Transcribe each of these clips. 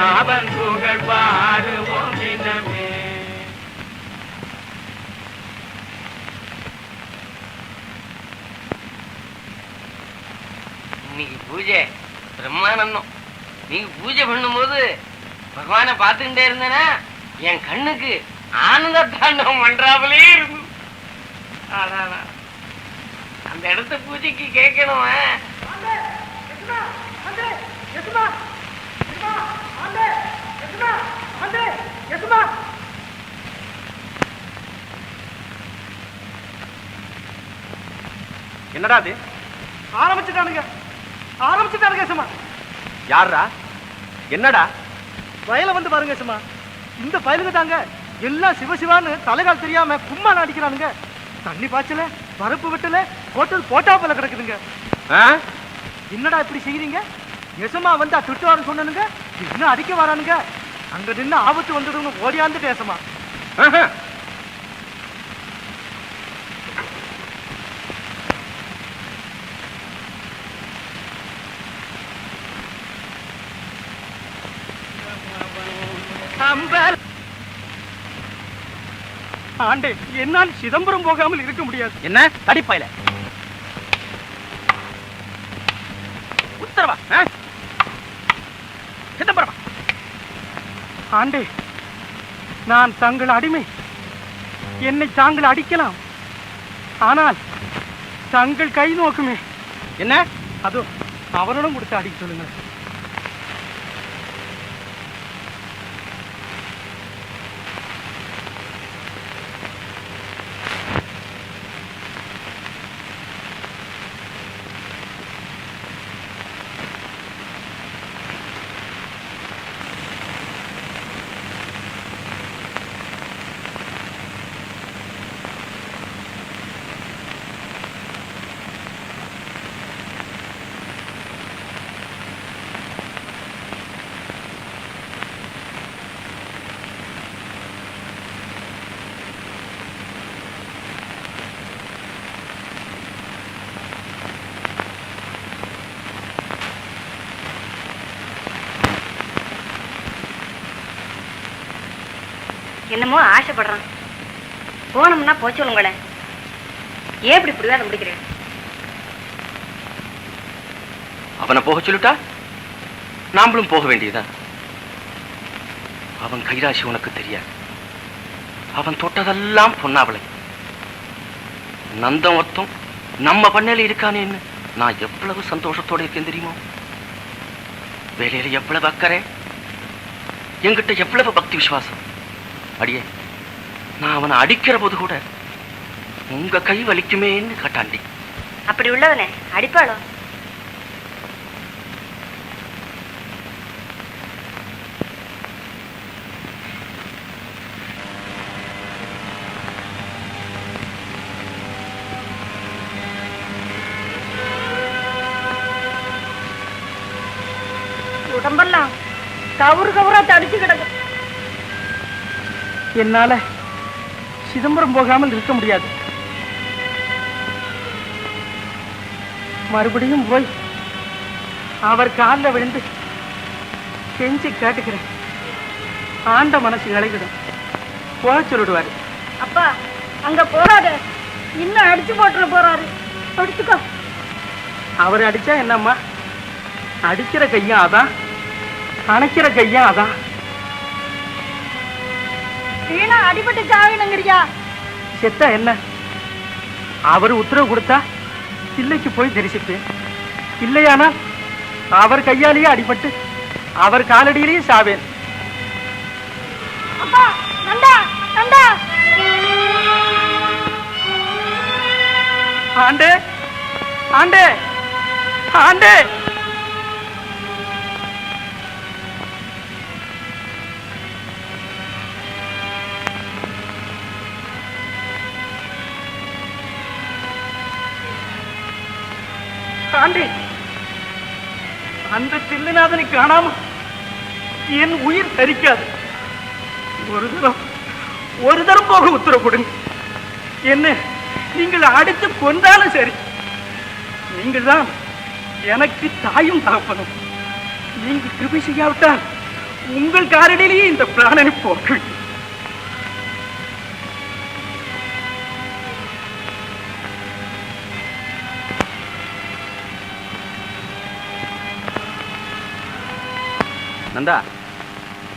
அவன் புகழ் பாடுவோம் தினமே. இன்னைக்கு பூஜை பிரம்மானந்தம். நீங்க பூஜை பண்ணும் போது பகவானை பார்த்துக்கிட்டே இருந்தேன்னா என் கண்ணுக்கு ஆனந்த தாண்டவம் பண்றாமலே இருந்து அந்த இடத்த பூஜைக்கு கேட்கணும். என்னடா அது? ஆரம்பிச்சுட்டானுங்க சும்மா. யாரா? என்னடா? வயல வந்து பாருங்க சும்மா. இந்த பயலுங்க தாங்க எல்லாம் சிவசிவான்னு தலைகால் தெரியாம கும்மா அடிக்கிறானுங்க. தண்ணி பாய்ச்சல, பருப்பு வெட்டல, போட்டது போட்டா போல கிடக்குதுங்க. என்னடா இப்படி செய்யறீங்க? எசமா வந்தா திட்டுவாருன்னு சொன்னனுங்க, இன்னும் அடிக்க வரானுங்க. அங்க நின்று ஆபத்து வந்துடுங்க, ஓடியாந்து பேசமா. ஆண்டே, என்னால் சிதம்பரம் போகாமல் இருக்க முடியாது. என்ன தடிப்பாயில உத்தரவா? சிதம்பரம் ஆண்டே, நான் தங்கள் அடிமை. என்னை தாங்கள் அடிக்கலாம், ஆனால் தங்கள் கை நோக்குமே. என்ன? அதோ அவரிடம் கொடுத்து அடிக்க சொல்லுங்க. என்னமோ ஆசைப்படுறான், போனோம்னா போச்சு சொல்லுங்களேன். ஏன் இப்படி பிடிவாதம் முடிக்கிறேன்? அவனை போக சொல்லிட்டா நாமளும் போக வேண்டியதா? அவன் கைராசி உனக்கு தெரியாது. அவன் தொட்டதெல்லாம் பொன்னாவளை. நந்தம் ஒருத்தம் நம்ம பண்ணையில இருக்கானேன்னு நான் எவ்வளவு சந்தோஷத்தோட இருக்கேன் தெரியுமோ? வேலையில எவ்வளவு அக்கறை, என்கிட்ட எவ்வளவு பக்தி விசுவாசம். அடியே, நான் அவனை அடிக்கிற போது கூட உங்க கை வலிக்குமேன்னு கேட்டாண்டி. அப்படி உள்ளவனே அடிப்பாளோ? உடம்பெல்லாம் கவுறு கவுரா தடிச்சு கிடக்கு. என்னால சிதம்பரம் போகாமல் இருக்க முடியாது. மறுபடியும் போய் அவர் காலில் விழுந்து கெஞ்சி கேட்டுக்கிறேன். ஆண்ட மனசு இழைக்கிடும், போக சொல்லிடுவாரு. அப்பா, அங்க போறாத, இன்னும் அடிச்சு போட்டுற போறாரு. அடிச்சுக்கோ. அவர் அடிச்சா என்னம்மா? அடிக்கிற கையும் அதான், அணைக்கிற கையும் அதான். வீணா அடிபட்டு சாவினங்கிறியா? செத்தா என்ன? அவர் உத்தரவு கொடுத்தா இல்லைக்கு போய் தரிசிப்பேன். இல்லையானால் அவர் கையாலேயே அடிபட்டு அவர் காலடியிலேயே சாவேன். அப்பா, நந்தா, நந்தா. ஆண்டே, ஆண்டே, ஆண்டே. ஆண்டே, அந்த தில்லைநாதனை காணாம என் உயிர் தரிக்காது. ஒரு தரம் போக உத்தரவு கொடுங்க. என்ன நீங்கள் அடித்து கொண்டாலும் சரி, நீங்கள் தான் எனக்கு தாயும் தகப்பனும். நீங்க கிருபை செய்யாவிட்டால் உங்கள் காரணிலேயே இந்த பிராணனை போக்கு. நந்தா,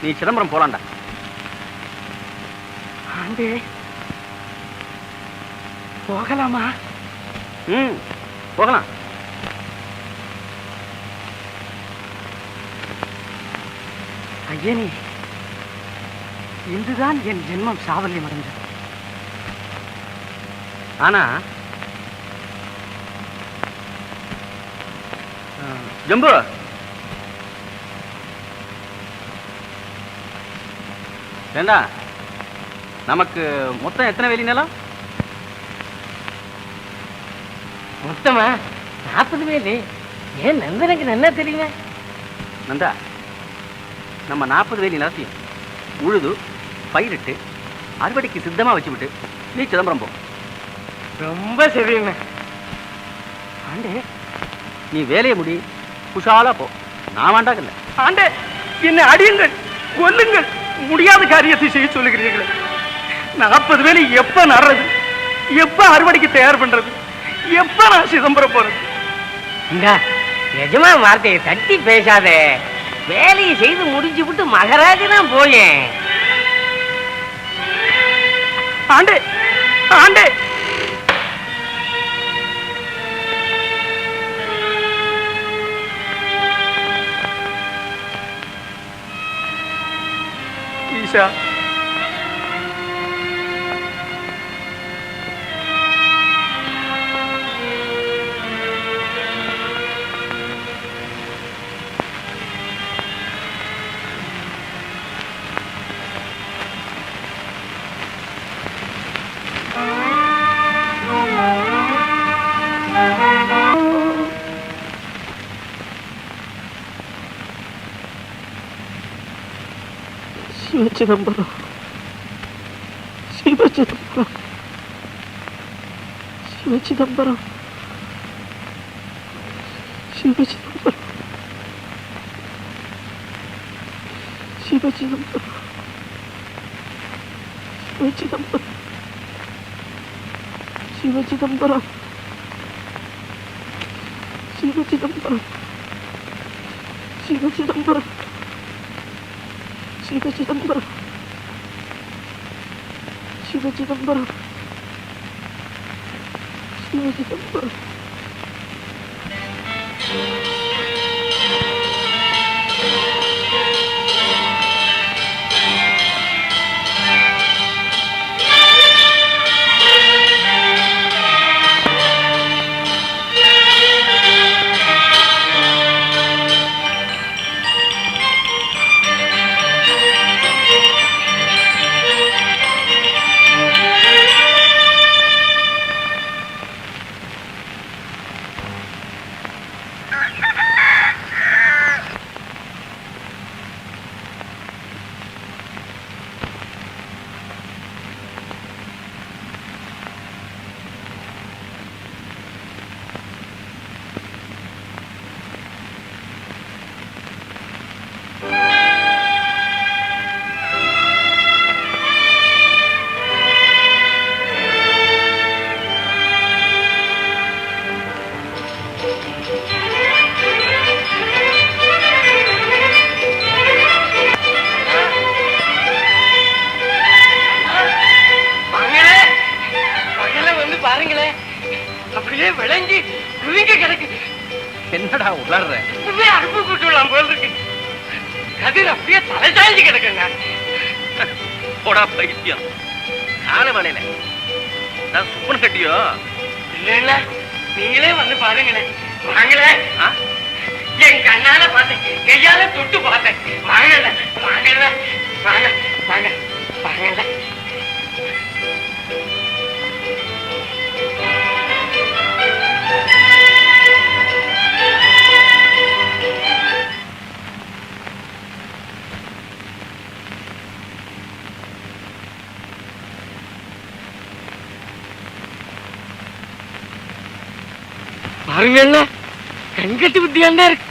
நீ சிதம்பரம் போலாண்டா. ஆண்டே, போகலாமா? போகலாம். ஐயனே, இன்றுதான் என் ஜென்மம் சாவல்யம் அடைந்தது. ஆனா ஜம்பு, ஏண்டா, நமக்கு மொத்தம் எத்தனை வேலி நிலம்? மொத்தமா 40 வேலி. ஏன் நந்தனுக்கு நல்லா தெரியுமே. நந்தா, நம்ம 40 வேலி நிலத்தையும் உழுது பயிரிட்டு அறுவடைக்கு சித்தமா வச்சுவிட்டு நீ சிதம்பரம் போ. ரொம்ப சரிங்க. ஆண்டே, நீ வேலையை முடி, குஷாலா போ. நான் வேண்டாங்கல்ல. ஆண்டே, என்னை அடியுங்கள், கொல்லுங்கள், முடியாத காரியத்தை செய்ய சொல்லுகிறீர்களே. 40 வேலி எப்ப நடுறது, எப்ப அறுவடைக்கு தயார் பண்றது, எப்ப நான் சிதம்பரம் போறது? நிஜமா வார்த்தையை தட்டி பேசாதே. வேலையை செய்து முடிஞ்சு விட்டு மகராஜதான் போயேன். ஆண்டே, ஆண்டே, ஈஷா, சிதம்பரம், சிதம்பரம், சிதம்பரம், சிதம்பரம், சிதம்பரம், சிதம்பரம், சிதம்பரம், சிதம்பரம், சிதம்பரம், சிதம்பரம், சிதம்பரம், சிதம்பரம். என்னடா உளர்ற? அடுப்பு கூட்டுலாம் போல் இருக்கு. கதிர் அப்படியே தலை சாய்ச்சி கிடக்குங்க. போடா பைத்தியம். கால வேலையில நான் சுப்பன் கட்டியோ இல்ல இல்ல, நீங்களே வந்து பாருங்களேன். வாங்கல, என் கண்ணால பார்த்தேன், கையால தொட்டு பார்த்தேன். வாங்கல வாங்கல, வாங்க வாங்க வாங்கல. பாருங்கல்ல, கண்கட்டி புத்தியாண்டா இருக்கு.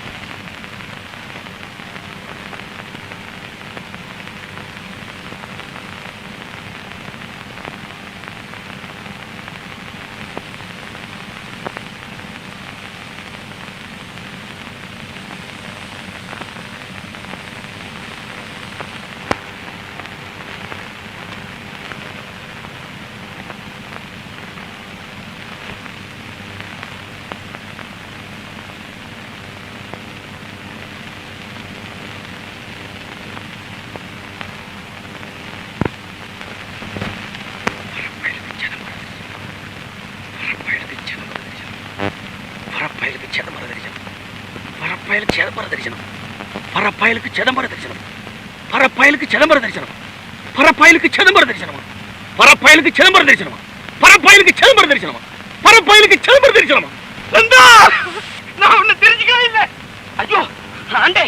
சிதம்பர தரிசனம், பரப்பயலுக்கு சிதம்பர தரிசனம், பரப்பயலுக்கு சிதம்பர தரிசனம், பரப்பயலுக்கு சிதம்பர தரிசனம், பரப்பயலுக்கு சிதம்பர தரிசனம், பரப்பயலுக்கு சிதம்பர தரிசனம், பரப்பயலுக்கு சிதம்பர தரிசனம். நான் ஒண்ணு தெரிஞ்சுக்கவே இல்லை. ஐயோ ஆண்டே,